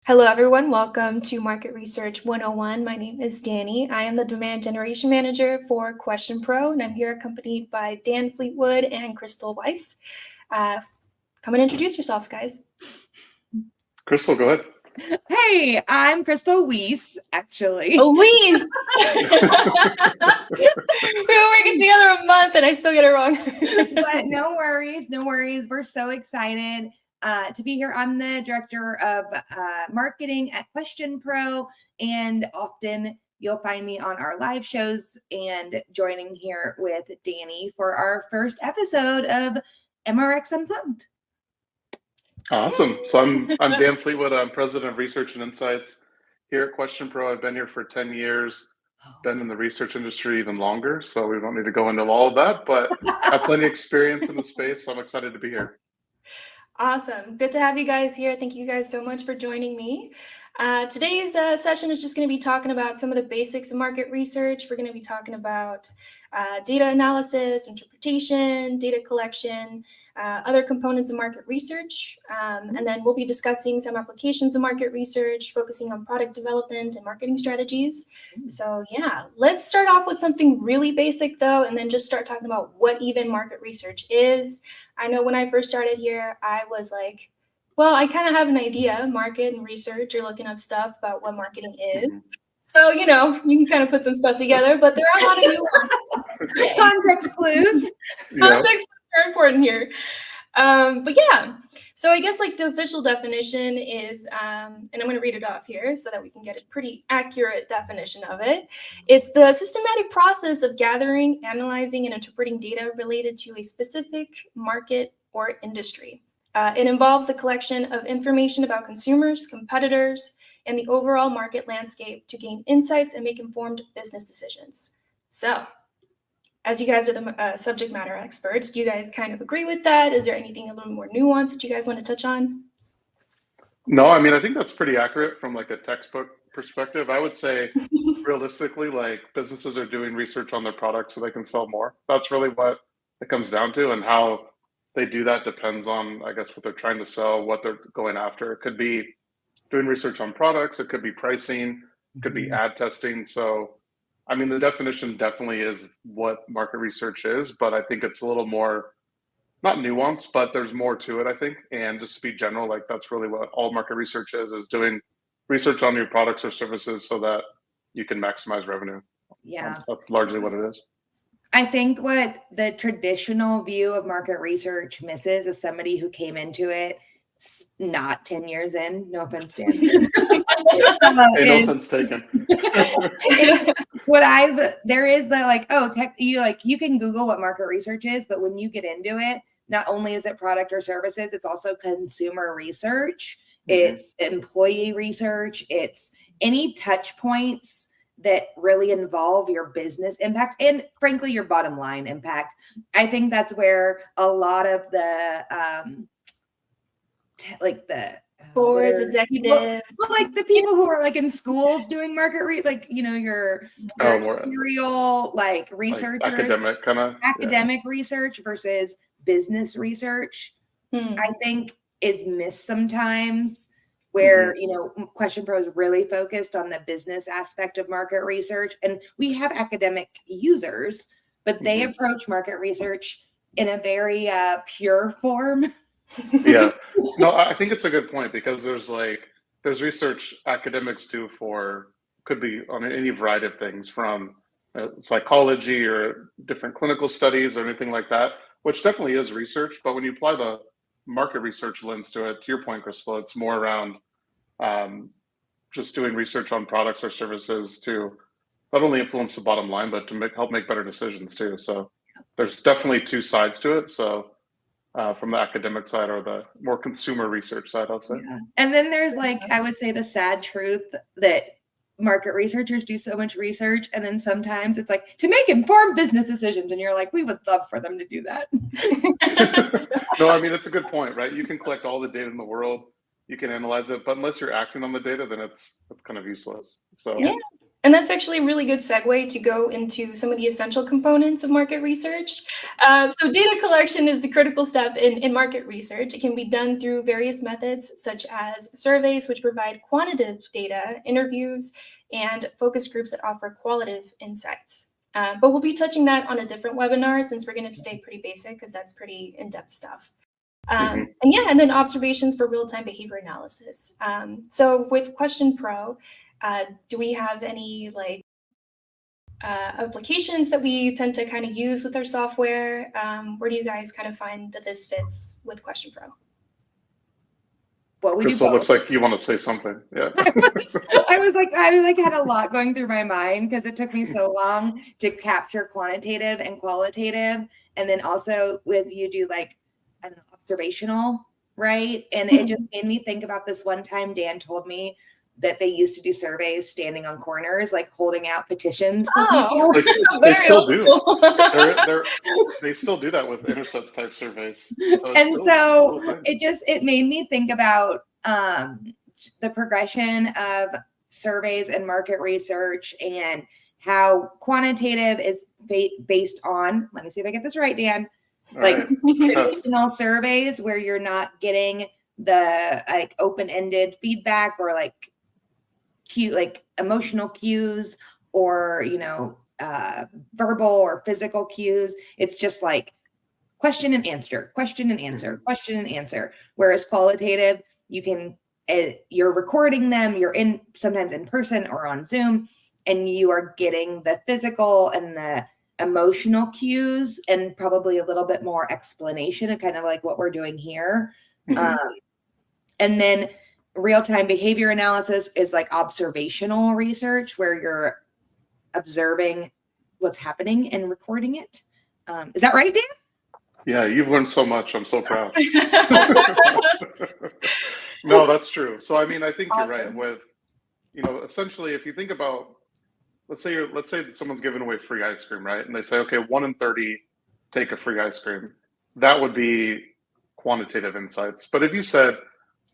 Hello, everyone. Welcome to Market Research 101. My name is Danny. I am the Demand Generation Manager for Question Pro, and I'm here accompanied by Dan Fleetwood and Crystal Weiss. Come and introduce yourselves, guys. Crystal, go ahead. Hey, I'm Crystal Weiss, actually. Oh, Weiss! We've been working together a month and I still get it wrong. But no worries. We're so excited to be here. I'm the Director of Marketing at Question Pro, and often you'll find me on our live shows and joining here with Danny for our first episode of MRX Unplugged. Awesome. So I'm Dan Fleetwood. I'm President of Research and Insights here at Question Pro. I've been here for 10 years, been in the research industry even longer, so we don't need to go into all of that, but I have plenty of experience in the space, so I'm excited to be here. Awesome. Good to have you guys here. Thank you guys so much for joining me. Today's session is just going to be talking about some of the basics of market research. We're going to be talking about data analysis, interpretation, data collection, other components of market research. And then we'll be discussing some applications of market research, focusing on product development and marketing strategies. So yeah, let's start off with something really basic though, and then just start talking about what even market research is. I know when I first started here, I was like, well, I kind of have an idea, market and research, you're looking up stuff about what marketing is. So, you can kind of put some stuff together, but there are a lot of nuances. Context clues. Context are important here. But yeah, so I guess like the official definition is, and I'm going to read it off here so that we can get a pretty accurate definition of it. It's the systematic process of gathering, analyzing, and interpreting data related to a specific market or industry. It involves the collection of information about consumers, competitors, and the overall market landscape to gain insights and make informed business decisions. So, as you guys are the subject matter experts, do you guys kind of agree with that? Is there anything a little more nuanced that you guys want to touch on? No, I mean, I think that's pretty accurate from like a textbook perspective. I would say realistically, like businesses are doing research on their products so they can sell more. That's really what it comes down to, and how they do that depends on, I guess, what they're trying to sell, what they're going after. It could be doing research on products, it could be pricing, it could be ad testing. So, I mean, the definition definitely is what market research is, but I think it's a little more, not nuanced, but there's more to it, I think. And just to be general, like that's really what all market research is doing research on your products or services so that you can maximize revenue. Yeah. That's largely what it is. I think what the traditional view of market research misses is somebody who came into it not 10 years in. No offense, Dan. No offense taken. There is the like, you can Google what market research is, but when you get into it, not only is it product or services, it's also consumer research, it's employee research, it's any touch points that really involve your business impact and frankly your bottom line impact. I think that's where a lot of the boards, executives, like the people who are like in schools doing market your serial like researchers, like academic research versus business research. I think is missed sometimes. Where Question Pro is really focused on the business aspect of market research, and we have academic users, but they approach market research in a very pure form. Yeah, no, I think it's a good point because there's research academics do could be on any variety of things from psychology or different clinical studies or anything like that, which definitely is research. But when you apply the market research lens to it, to your point, Crystal, it's more around just doing research on products or services to not only influence the bottom line, but to help make better decisions too. So there's definitely two sides to it. So from the academic side or the more consumer research side, I'll say. Yeah. And then there's I would say the sad truth that market researchers do so much research, and then sometimes it's like to make informed business decisions, and you're like, we would love for them to do that. No, I mean, it's a good point, right? You can collect all the data in the world, you can analyze it, but unless you're acting on the data, then it's kind of useless. So yeah. And that's actually a really good segue to go into some of the essential components of market research. So data collection is the critical step in market research. It can be done through various methods, such as surveys, which provide quantitative data, interviews, and focus groups that offer qualitative insights. But we'll be touching that on a different webinar since we're going to stay pretty basic because that's pretty in-depth stuff. And then observations for real-time behavior analysis. So with Question Pro, do we have any applications that we tend to kind of use with our software? Where do you guys kind of find that this fits with Question Pro? Well, Crystal, looks like you want to say something. Yeah. I was like had a lot going through my mind because it took me so long to capture quantitative and qualitative, and then also with you do like an observational, right? And it just made me think about this one time Dan told me that they used to do surveys standing on corners, like holding out petitions for people. They still do. They still do that with intercept type surveys. So it made me think about the progression of surveys and market research and how quantitative is based on, let me see if I get this right, Dan, traditional surveys where you're not getting the like open-ended feedback or like emotional cues or verbal or physical cues. It's just like question and answer, question and answer, question and answer. Whereas qualitative, you can you're recording them, you're sometimes in person or on Zoom, and you are getting the physical and the emotional cues and probably a little bit more explanation and kind of like what we're doing here. And then real-time behavior analysis is like observational research where you're observing what's happening and recording it. Is that right, Dan? Yeah, you've learned so much. I'm so proud. No, that's true. So, I mean, I think you're right with, essentially, if you think about, let's say that someone's giving away free ice cream, right? And they say, okay, 1 in 30 take a free ice cream. That would be quantitative insights. But if you said,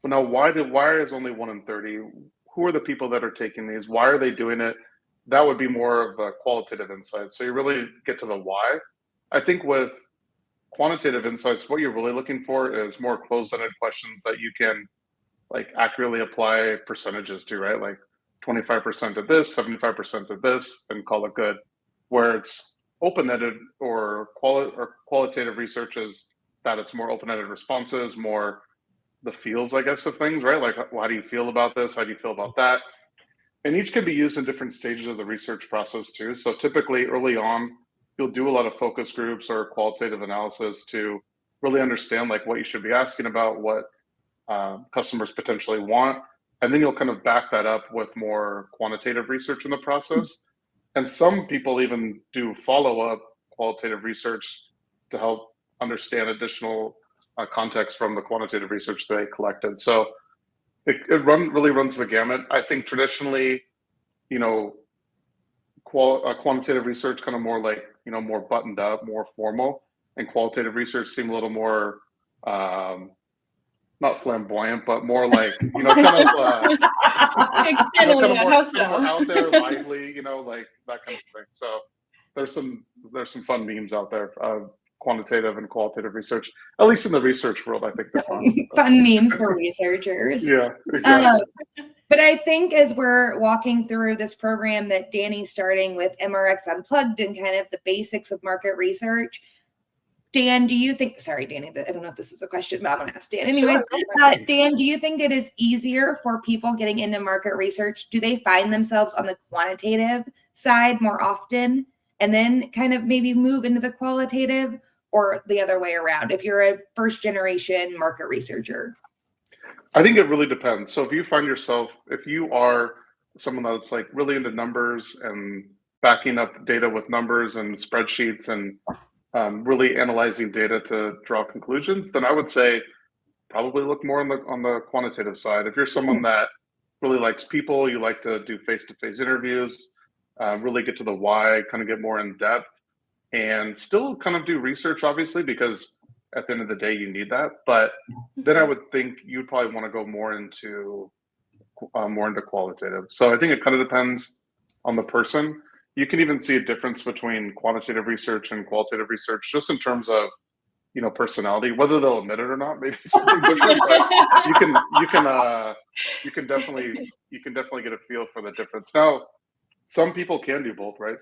well, now why is only 1 in 30? Who are the people that are taking these? Why are they doing it? That would be more of a qualitative insight. So you really get to the why. I think with quantitative insights, what you're really looking for is more closed-ended questions that you can like accurately apply percentages to, right? Like 25% of this, 75% of this, and call it good. Where it's open-ended or qualitative research is that it's more open-ended responses, more the feels, I guess, of things, right? Like, how do you feel about this? How do you feel about that? And each can be used in different stages of the research process too. So typically early on, you'll do a lot of focus groups or qualitative analysis to really understand like what you should be asking about, what customers potentially want. And then you'll kind of back that up with more quantitative research in the process. And some people even do follow-up qualitative research to help understand additional context from the quantitative research they collected. So it really runs the gamut. I think traditionally, quantitative research kind of more like, more buttoned up, more formal, and qualitative research seem a little more, not flamboyant, but more like, kind of more out there, lively, like that kind of thing. So there's some fun memes out there of quantitative and qualitative research, at least in the research world. I think they're fun. Fun memes for researchers. Yeah, exactly. But I think as we're walking through this program that Danny's starting with MRX Unplugged and kind of the basics of market research, Dan, do you think, sorry, Danny, I don't know if this is a question, but I'm going to ask Dan anyways. Sure. Dan, do you think it is easier for people getting into market research? Do they find themselves on the quantitative side more often and then kind of maybe move into the qualitative, or the other way around if you're a first generation market researcher? I think it really depends. So if you find yourself, if you are someone that's like really into numbers and backing up data with numbers and spreadsheets and really analyzing data to draw conclusions, then I would say probably look more on the quantitative side. If you're someone that really likes people, you like to do face-to-face interviews, really get to the why, kind of get more in depth, and still kind of do research, obviously, because at the end of the day, you need that. But then I would think you'd probably want to go more into qualitative. So I think it kind of depends on the person. You can even see a difference between quantitative research and qualitative research, just in terms of, personality, whether they'll admit it or not, maybe something different, but you can definitely get a feel for the difference. Now, some people can do both, right?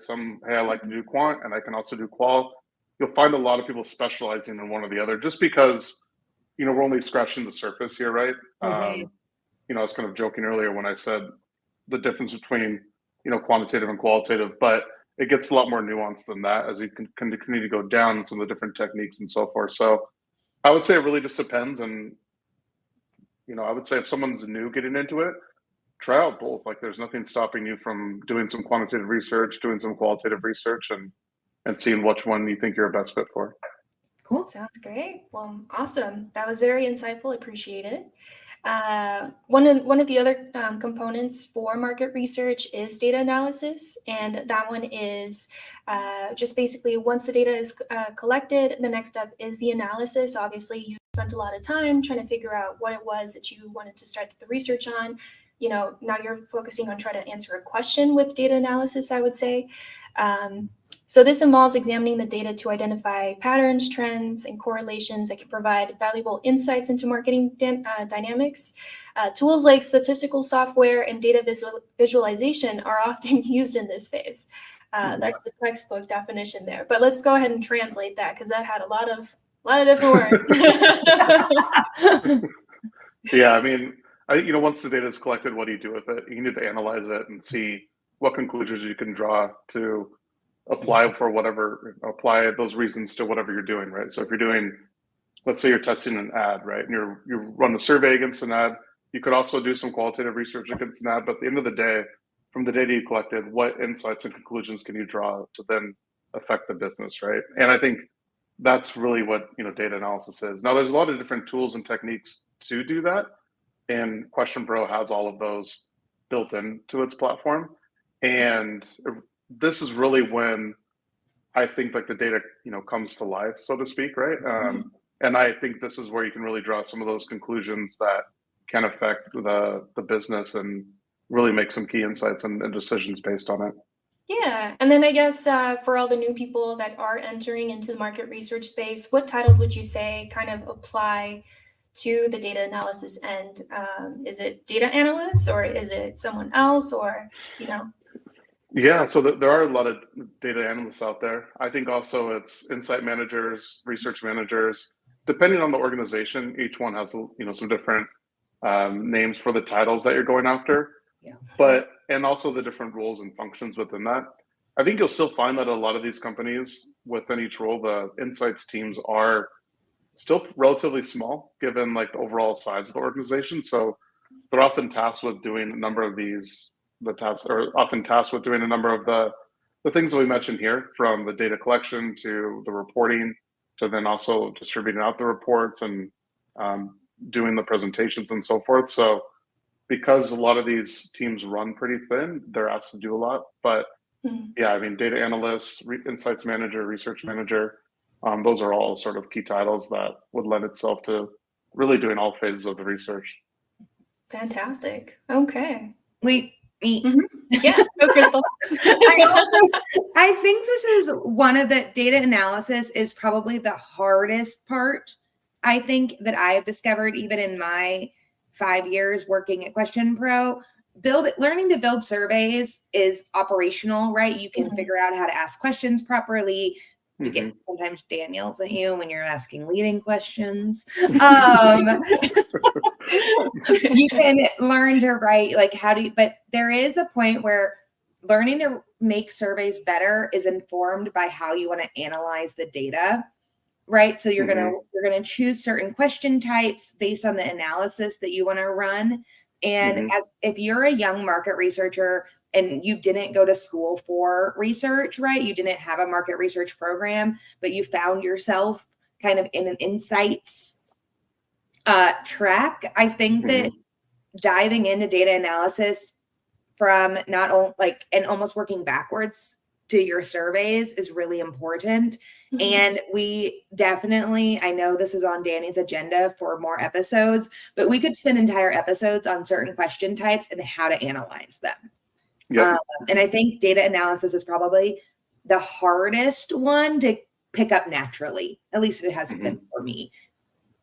Hey, I like to do quant and I can also do qual. You'll find a lot of people specializing in one or the other, just because, we're only scratching the surface here, right? Mhm. I was kind of joking earlier when I said the difference between, quantitative and qualitative, but it gets a lot more nuanced than that as you can continue to go down some of the different techniques and so forth. So I would say it really just depends. And, I would say if someone's new getting into it, try out both. Like, there's nothing stopping you from doing some quantitative research, doing some qualitative research, and seeing which one you think you're a best fit for. Cool. Sounds great. Well, awesome. That was very insightful. Appreciate it. One of the other components for market research is data analysis, and that one is just basically once the data is collected, the next step is the analysis. Obviously, you spent a lot of time trying to figure out what it was that you wanted to start the research on. Now you're focusing on trying to answer a question with data analysis, I would say. So this involves examining the data to identify patterns, trends, and correlations that can provide valuable insights into marketing dynamics. Tools like statistical software and data visualization are often used in this phase. That's the textbook definition there. But let's go ahead and translate that, because that had a lot of different words. Yeah, I mean, once the data is collected, what do you do with it? You need to analyze it and see what conclusions you can draw to apply those reasons to whatever you're doing, right? So if you're doing, let's say you're testing an ad, right, and you run a survey against an ad, you could also do some qualitative research against an ad. But at the end of the day, from the data you collected, what insights and conclusions can you draw to then affect the business, right? And I think that's really what data analysis is. Now, there's a lot of different tools and techniques to do that, and Question Pro has all of those built into its platform. And this is really when I think like the data comes to life, so to speak, right? And I think this is where you can really draw some of those conclusions that can affect the business and really make some key insights and decisions based on it. Yeah, and then I guess for all the new people that are entering into the market research space, what titles would you say kind of apply to the data analysis end? Is it data analyst, or is it someone else, or Yeah, so there are a lot of data analysts out there. I think also it's insight managers, research managers. Depending on the organization, each one has some different names for the titles that you're going after. Yeah. And also the different roles and functions within that. I think you'll still find that a lot of these companies, within each role, the insights teams are still relatively small, given like the overall size of the organization. So they're often tasked with doing a number of the things that we mentioned here, from the data collection to the reporting, to then also distributing out the reports and doing the presentations and so forth. So because a lot of these teams run pretty thin, they're asked to do a lot. But yeah, I mean, data analyst, insights manager, research manager, those are all sort of key titles that would lend itself to really doing all phases of the research. Fantastic. Okay. Me. Yeah. Go, Crystal. I think this is one of the data analysis is probably the hardest part. I think that I have discovered even in my 5 years working at Question Pro. Learning to build surveys is operational, right? You can figure out how to ask questions properly. You get sometimes Daniels at you when you're asking leading questions. You can learn to write, but there is a point where learning to make surveys better is informed by how you want to analyze the data, right? So you're gonna choose certain question types based on the analysis that you want to run. And if you're a young market researcher and you didn't go to school for research, right? You didn't have a market research program, but you found yourself kind of in an insights track. I think that diving into data analysis from not only and almost working backwards to your surveys is really important. And we definitely, I know this is on Danny's agenda for more episodes, but we could spend entire episodes on certain question types and how to analyze them. Yep. And I think data analysis is probably the hardest one to pick up naturally. At least it has been for me.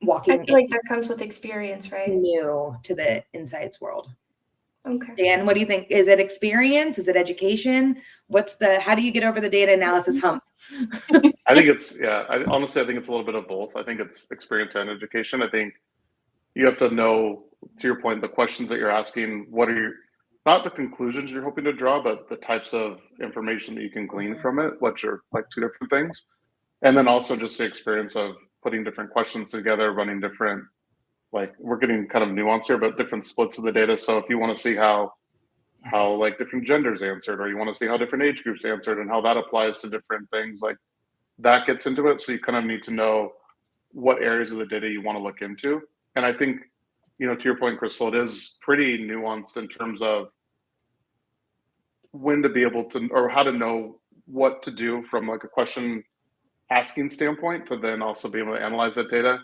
I Walking feel like that comes with experience, right? new to the insights world. Okay. Dan, what do you think? Is it experience? Is it education? How do you get over the data analysis hump? I think it's, honestly, I think it's a little bit of both. I think it's experience and education. I think you have to know, to your point, the questions that you're asking, what are not the conclusions you're hoping to draw, but the types of information that you can glean from it, which are like two different things. And then also just the experience of putting different questions together, running different, like we're getting kind of nuanced here, but different splits of the data. So if you want to see how like different genders answered, or you want to see how different age groups answered and how that applies to different things, like that gets into it. So you kind of need to know what areas of the data you want to look into. And I think, to your point, Crystal, it is pretty nuanced in terms of when to be able to, or how to know what to do from like a question asking standpoint to then also be able to analyze that data.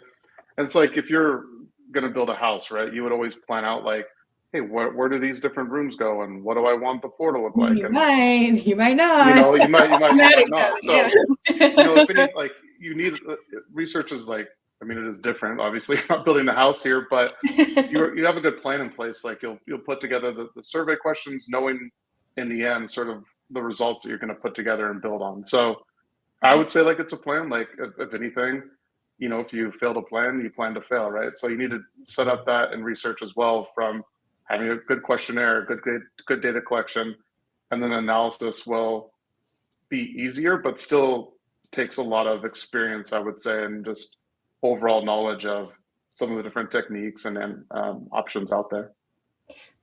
And it's like, if you're going to build a house, right, you would always plan out like, hey, where do these different rooms go, and what do I want the floor to look like? You might not. You might not. So, Yeah. if any, like you need research is like, I mean, it is different. Obviously, you're not building a house here, but you have a good plan in place. Like you'll put together the survey questions, knowing in the end sort of the results that you're going to put together and build on. So I would say like it's a plan. Like if anything, if you fail to plan, you plan to fail, right? So you need to set up that in research as well, from having a good questionnaire, good data collection, and then analysis will be easier, but still takes a lot of experience, I would say, and just overall knowledge of some of the different techniques and options out there.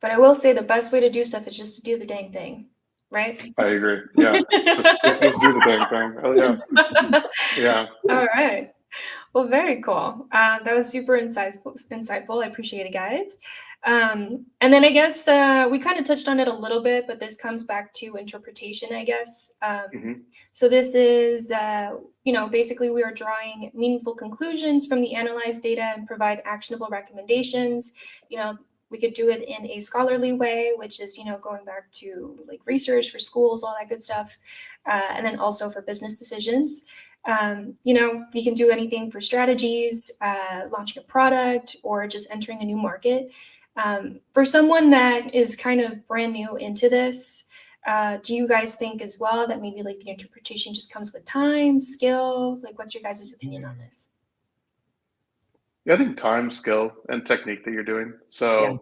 But I will say the best way to do stuff is just to do the dang thing, right? I agree. Yeah, just do the dang thing. Oh yeah, yeah. All right. Well, very cool. That was super insightful. I appreciate it, guys. And then I guess we kind of touched on it a little bit, but this comes back to interpretation, I guess. So this is, basically we are drawing meaningful conclusions from the analyzed data and provide actionable recommendations. We could do it in a scholarly way, which is, going back to like research for schools, all that good stuff. And then also for business decisions. You can do anything for strategies, launching a product, or just entering a new market. For someone that is kind of brand new into this, do you guys think as well that maybe like the interpretation just comes with time, skill? Like, what's your guys' opinion on this? Yeah, I think time, skill, and technique that you're doing. So Yeah.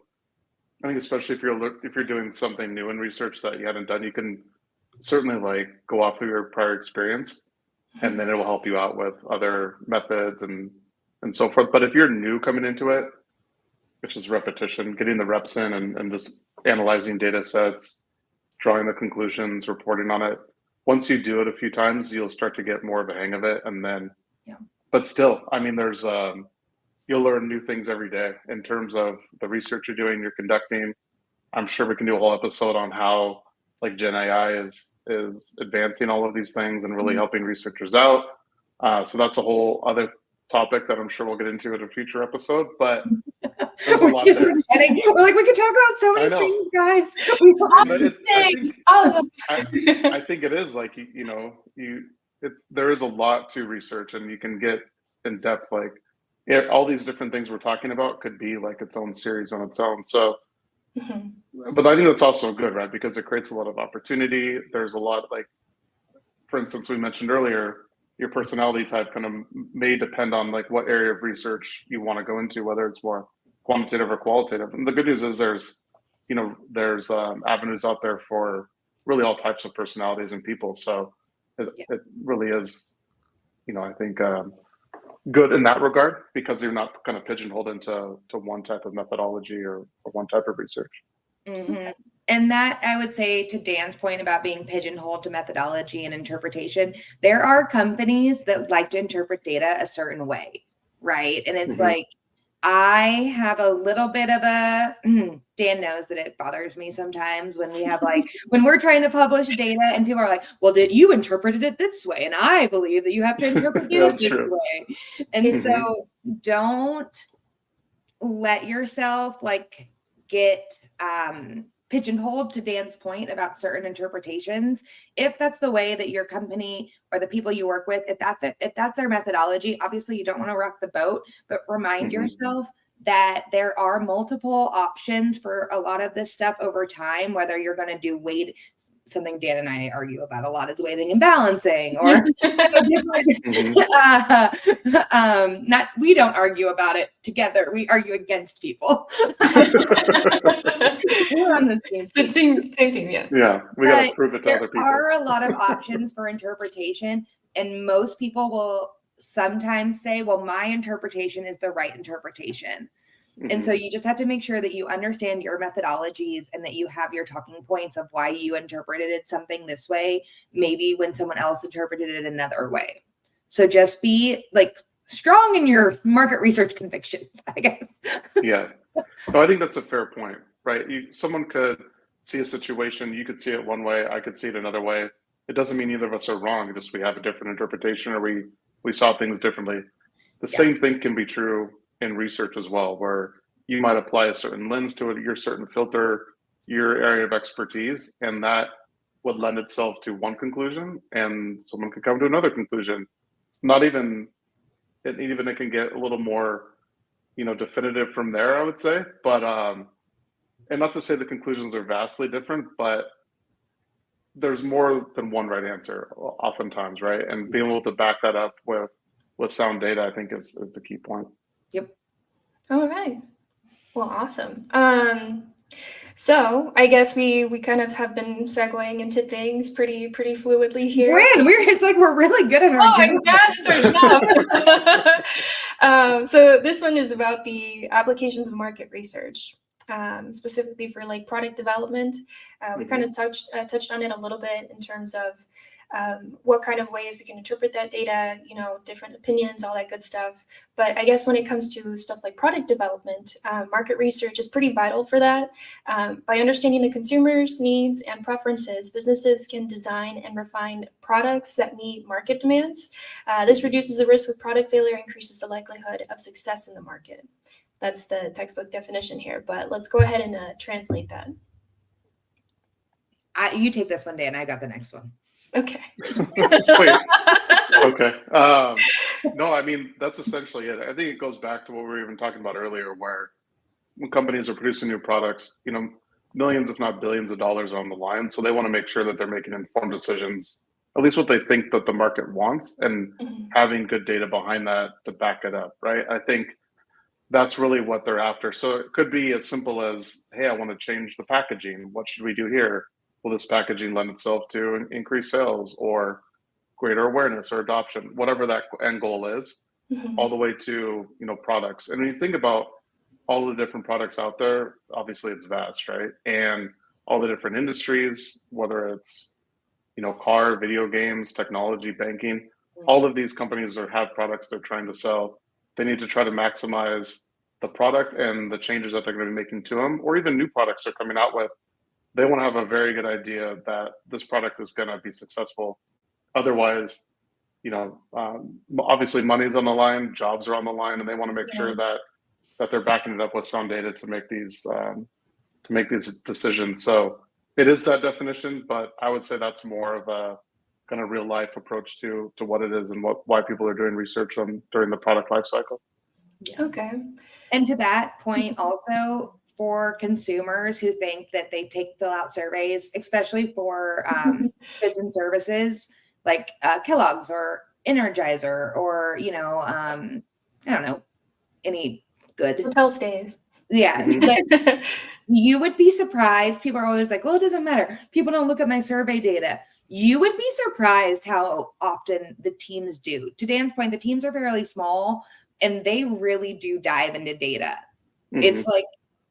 I think especially if you're doing something new in research that you haven't done, you can certainly like go off of your prior experience, and then it will help you out with other methods and so forth. But if you're new coming into it, which is repetition, getting the reps in and just analyzing data sets, drawing the conclusions, reporting on it. Once you do it a few times, you'll start to get more of a hang of it. And then, but still, I mean, there's, you'll learn new things every day in terms of the research you're conducting. I'm sure we can do a whole episode on how like Gen AI is advancing all of these things and really helping researchers out. So that's a whole other topic that I'm sure we'll get into in a future episode, but there's a lot there. Exciting. We're like, we could talk about so many things, guys. I think it is like, there is a lot to research, and you can get in depth, like all these different things we're talking about could be like its own series on its own. So, but I think that's also good, right? Because it creates a lot of opportunity. There's a lot, like, for instance, we mentioned earlier, your personality type kind of may depend on like what area of research you want to go into, whether it's more quantitative or qualitative. And the good news is there's avenues out there for really all types of personalities and people. So it really is, I think good in that regard, because you're not kind of pigeonholed into one type of methodology or one type of research. And that, I would say, to Dan's point about being pigeonholed to methodology and interpretation, there are companies that like to interpret data a certain way, right? And it's like, I have a little bit of a, Dan knows that it bothers me sometimes when we have like, when we're trying to publish data and people are like, well, did you interpreted it this way? And I believe that you have to interpret it this way. And so don't let yourself like get pigeonholed, to Dan's point about certain interpretations. If that's the way that your company or the people you work with, if that's their methodology, obviously you don't want to rock the boat, but remind yourself that there are multiple options for a lot of this stuff over time, whether you're going to do something Dan and I argue about a lot is weighting and balancing, or we don't argue about it together. We argue against people. We're on the same team. Same team, yeah. Yeah, we got to prove it to other people. There are a lot of options for interpretation, and most people will sometimes say, well, my interpretation is the right interpretation. And so you just have to make sure that you understand your methodologies and that you have your talking points of why you interpreted it something this way, maybe when someone else interpreted it another way. So just be like strong in your market research convictions, I guess. Yeah. So I think that's a fair point, right? Someone could see a situation, you could see it one way, I could see it another way. It doesn't mean either of us are wrong, just we have a different interpretation, or we saw things differently. The same thing can be true in research as well, where you might apply a certain lens to it, your certain filter, your area of expertise, and that would lend itself to one conclusion, and someone could come to another conclusion. It can get a little more, definitive from there, I would say. But and not to say the conclusions are vastly different, but there's more than one right answer oftentimes, right? And being able to back that up with sound data, I think is the key point. Yep. All right. Well, awesome. So I guess we kind of have been segueing into things pretty fluidly here. It's like we're really good at our job. Oh, yeah, it's our job. So this one is about the applications of market research, specifically for like product development. We kind of touched on it a little bit in terms of what kind of ways we can interpret that data, different opinions, all that good stuff. But I guess when it comes to stuff like product development, market research is pretty vital for that. By understanding the consumer's needs and preferences, businesses can design and refine products that meet market demands. This reduces the risk of product failure, increases the likelihood of success in the market. That's the textbook definition here, but let's go ahead and translate that. You take this one, Dan. I got the next one. Okay. Wait. Okay. No, I mean, that's essentially it. I think it goes back to what we were even talking about earlier, where when companies are producing new products, millions, if not billions of dollars are on the line. So they want to make sure that they're making informed decisions, at least what they think that the market wants, and having good data behind that to back it up, right? I think that's really what they're after. So it could be as simple as, hey, I want to change the packaging. What should we do here? Will this packaging lend itself to increase sales or greater awareness or adoption, whatever that end goal is, all the way to, products. And when you think about all the different products out there, obviously it's vast, right? And all the different industries, whether it's, car, video games, technology, banking, all of these companies have products they're trying to sell. They need to try to maximize the product and the changes that they're going to be making to them, or even new products they're coming out with. They want to have a very good idea that this product is going to be successful. Otherwise, obviously money's on the line, jobs are on the line, and they want to make sure that they're backing it up with sound data to make these decisions. So it is that definition, but I would say that's more of a kind of real life approach to what it is and why people are doing research during the product life cycle. Yeah. Okay. And to that point also, for consumers who think that they fill out surveys, especially for goods and services like Kellogg's or Energizer or, I don't know, any good hotel stays. Yeah. But you would be surprised. People are always like, well, it doesn't matter. People don't look at my survey data. You would be surprised how often the teams do. To Dan's point, the teams are fairly small and they really do dive into data. It's like,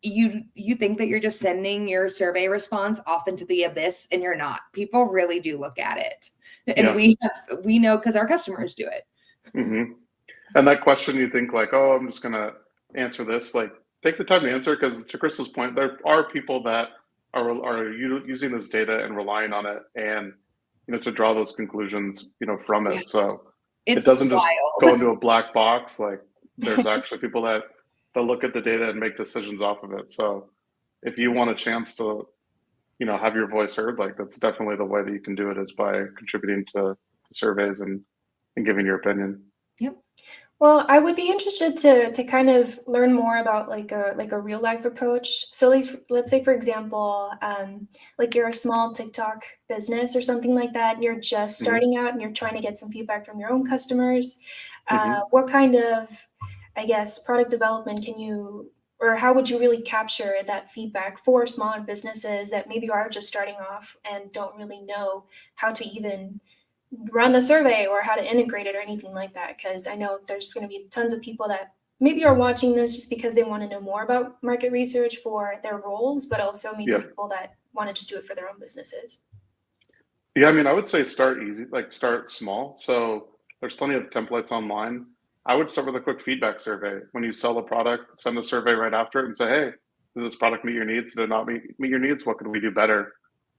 you think that you're just sending your survey response off into the abyss, and you're not. People really do look at it, and we know because our customers do it. And that question, you think like, oh, I'm just gonna answer this. Like, take the time to answer, because to Crystal's point, there are people that are using this data and relying on it, and to draw those conclusions, from it. So it doesn't just go into a black box. Like, there's actually people that look at the data and make decisions off of it. So if you want a chance to have your voice heard, like that's definitely the way that you can do it, is by contributing to surveys and giving your opinion. Yep. Well, I would be interested to kind of learn more about like a real life approach. So let's say, for example, like you're a small TikTok business or something like that, and you're just starting out and you're trying to get some feedback from your own customers. What kind of, I guess, product development can you, or how would you really capture that feedback for smaller businesses that maybe are just starting off and don't really know how to even run a survey or how to integrate it or anything like that? Because I know there's going to be tons of people that maybe are watching this just because they want to know more about market research for their roles, but also maybe people that want to just do it for their own businesses. Yeah, I mean, I would say start easy, like start small. So there's plenty of templates online. I would start with a quick feedback survey. When you sell a product, send a survey right after it and say, hey, does this product meet your needs? Did it not meet your needs? What could we do better?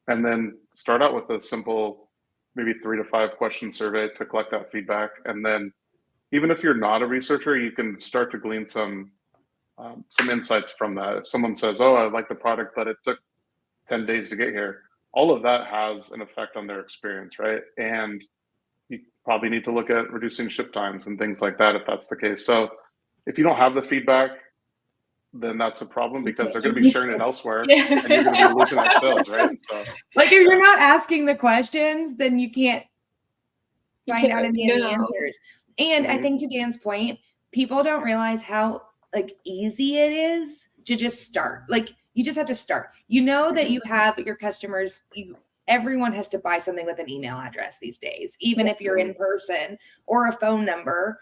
And then start out with a simple, maybe 3 to 5 question survey to collect that feedback. And then even if you're not a researcher, you can start to glean some insights from that. If someone says, oh, I like the product, but it took 10 days to get here, all of that has an effect on their experience, right? And you probably need to look at reducing ship times and things like that if that's the case. So if you don't have the feedback, then that's a problem, because they're going to be sharing it elsewhere and you're going to be losing that sales, right? So like if you're not asking the questions, then you can't find out any of the answers. And I think, to Dan's point, people don't realize how like easy it is to just start. Like you just have to start. You know that you have your customers, everyone has to buy something with an email address these days, even if you're in person, or a phone number.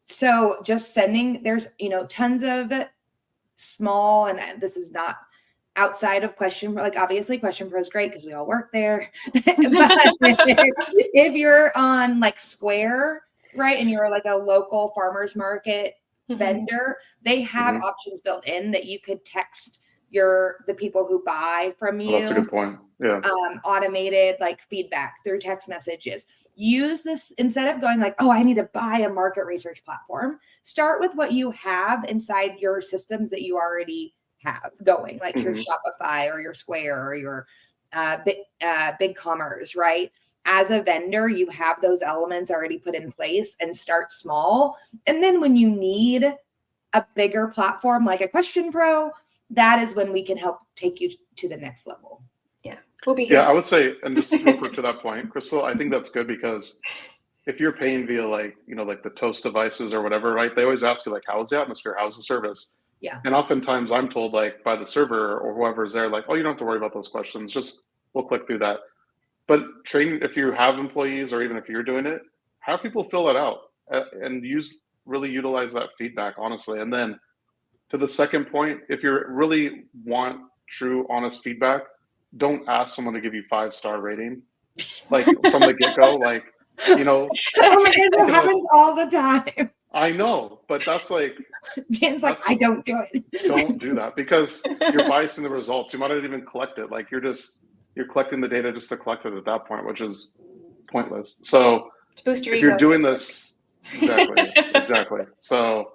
So just sending, there's, tons of small, and this is not outside of Question, like obviously Question Pro is great because we all work there. But if you're on like Square, right, and you're like a local farmers market vendor, they have options built in that you could text the people who buy from you. Well, that's a good point. Yeah. Automated like feedback through text messages. Use this instead of going like, oh, I need to buy a market research platform. Start with what you have inside your systems that you already have going, like your Shopify or your Square or your BigCommerce, right? As a vendor, you have those elements already put in place, and start small. And then when you need a bigger platform like a Question Pro, that is when we can help take you to the next level. Yeah, we'll be here. Yeah, I would say, and just real quick to that point, Crystal, I think that's good, because if you're paying via like the Toast devices or whatever, right? They always ask you like, how's the atmosphere? How's the service? Yeah. And oftentimes I'm told like by the server or whoever's there, like, oh, you don't have to worry about those questions. Just we'll click through that. But if you have employees, or even if you're doing it, have people fill it out and really utilize that feedback, honestly. And then to the second point, if you really want true, honest feedback, don't ask someone to give you 5-star rating, like from the get-go, like, oh my God, that happens all the time. I know, but that's like, Dan's like, I don't do it. Don't do that, because you're biasing the results. You might not even collect it. Like you're collecting the data just to collect it at that point, which is pointless. So to boost your if you're doing this, exactly. So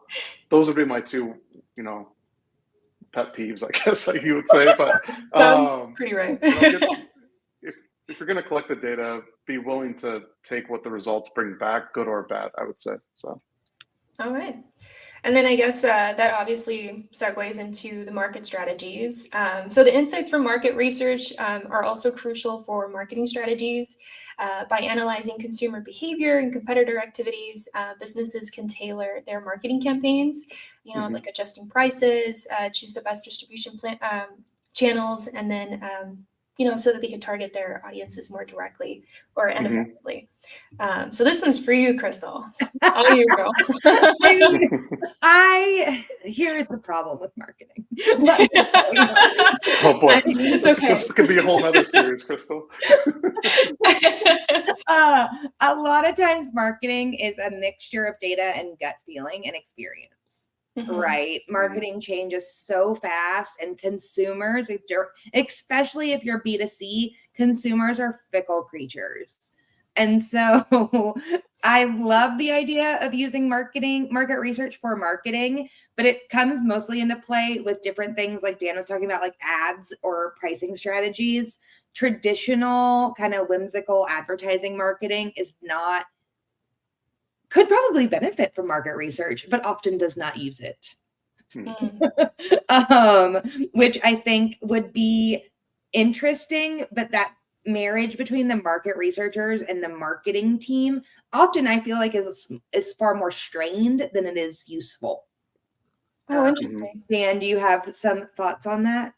those would be my 2, pet peeves, I guess, like you would say. But pretty right. If you're going to collect the data, be willing to take what the results bring back, good or bad, I would say. So. All right. And then I guess that obviously segues into the market strategies. So the insights from market research are also crucial for marketing strategies. By analyzing consumer behavior and competitor activities, businesses can tailor their marketing campaigns, like adjusting prices, choose the best distribution channels, and then so that they can target their audiences more directly and effectively. So this one's for you, Crystal. All you, girl. Here's the problem with marketing. Oh boy, it's okay. This could be a whole other series, Crystal. A lot of times marketing is a mixture of data and gut feeling and experience. Right? Marketing changes so fast, and consumers, especially if you're B2C, consumers are fickle creatures. And so I love the idea of using market research for marketing, but it comes mostly into play with different things like Dan was talking about, like ads or pricing strategies. Traditional kind of whimsical advertising marketing could probably benefit from market research, but often does not use it. Which I think would be interesting, but that marriage between the market researchers and the marketing team often I feel like is far more strained than it is useful. Oh, interesting. Dan, do you have some thoughts on that?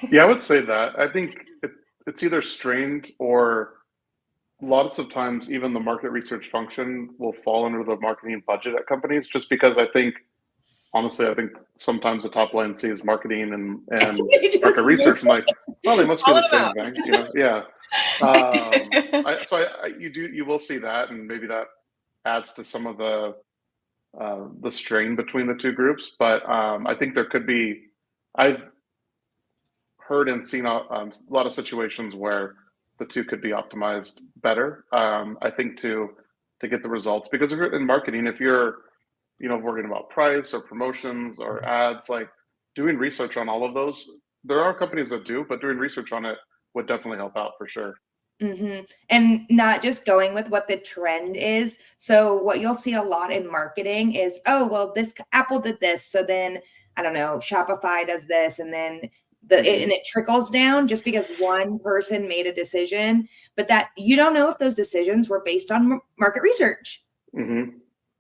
Yeah, I would say that. I think it's either strained or lots of times even the market research function will fall under the marketing budget at companies, just because honestly, I think sometimes the top line sees marketing and market research and like, well, they must be the same thing, you know? Yeah. You will see that, and maybe that adds to some of the strain between the two groups. But I think there could be. I've heard and seen a lot of situations where the two could be optimized better. I think to get the results, because if you're in marketing, if you're worrying about price or promotions or ads, like doing research on all of those, there are companies that do, but doing research on it would definitely help out for sure. And not just going with what the trend is. So what you'll see a lot in marketing is, oh, well, this Apple did this. So then, I don't know, Shopify does this. And then and it trickles down just because one person made a decision, but that you don't know if those decisions were based on market research.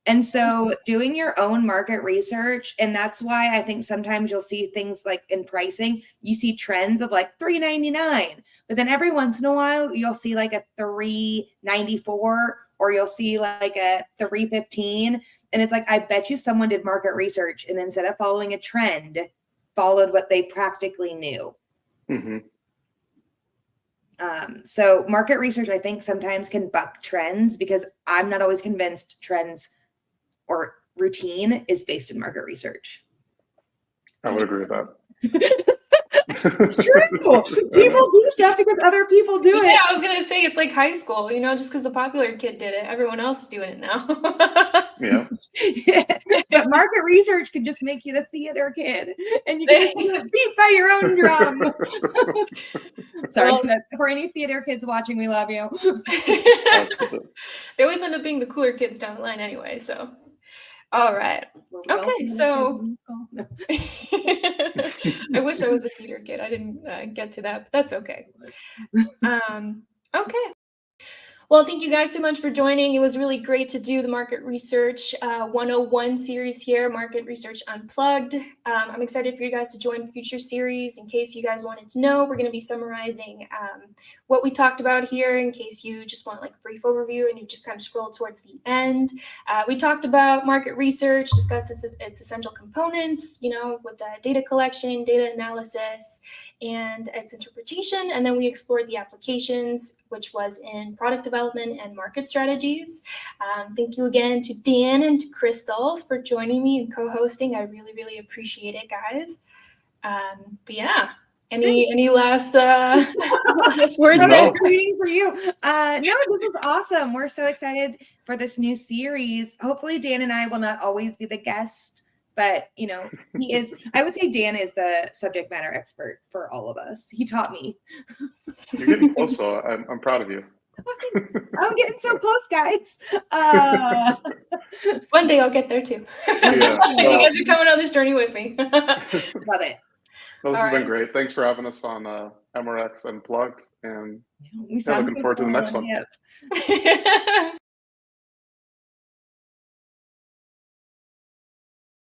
And so doing your own market research, and that's why I think sometimes you'll see things like in pricing, you see trends of like $3.99, but then every once in a while you'll see like a $3.94, or you'll see like a $3.15. And it's like, I bet you someone did market research and instead of following a trend, followed what they practically knew. So market research, I think sometimes can buck trends, because I'm not always convinced trends or routine is based in market research. I would agree with that. It's true. People do stuff because other people do it. Yeah, I was gonna say it's like high school, just because the popular kid did it, everyone else is doing it now. Yeah. But market research can just make you the theater kid, and you can just beat by your own drum. Sorry, that's for any theater kids watching. We love you. They always end up being the cooler kids down the line anyway. So, all right. Okay, so I wish I was a theater kid. I didn't get to that, but that's okay. Okay. Well, thank you guys so much for joining. It was really great to do the Market Research 101 series here, Market Research Unplugged. I'm excited for you guys to join future series. In case you guys wanted to know, we're going to be summarizing what we talked about here, in case you just want like a brief overview and you just kind of scroll towards the end. We talked about market research, discussed its essential components, with the data collection, data analysis, and its interpretation. And then we explored the applications, which was in product development and market strategies. Thank you again to Dan and to Crystal for joining me and co-hosting. I really, really appreciate it, guys. But yeah, any last last words? No. Waiting for you. No, this is awesome. We're so excited for this new series. Hopefully Dan and I will not always be the guest, but he is. I would say Dan is the subject matter expert for all of us. He taught me. You're getting close, though. I'm proud of you. I'm getting so close, guys. One day I'll get there too. Yeah, You guys are coming on this journey with me. Love it. Well, this has been great. Thanks for having us on MRX Unplugged, and we sound looking forward to the next one. Yep.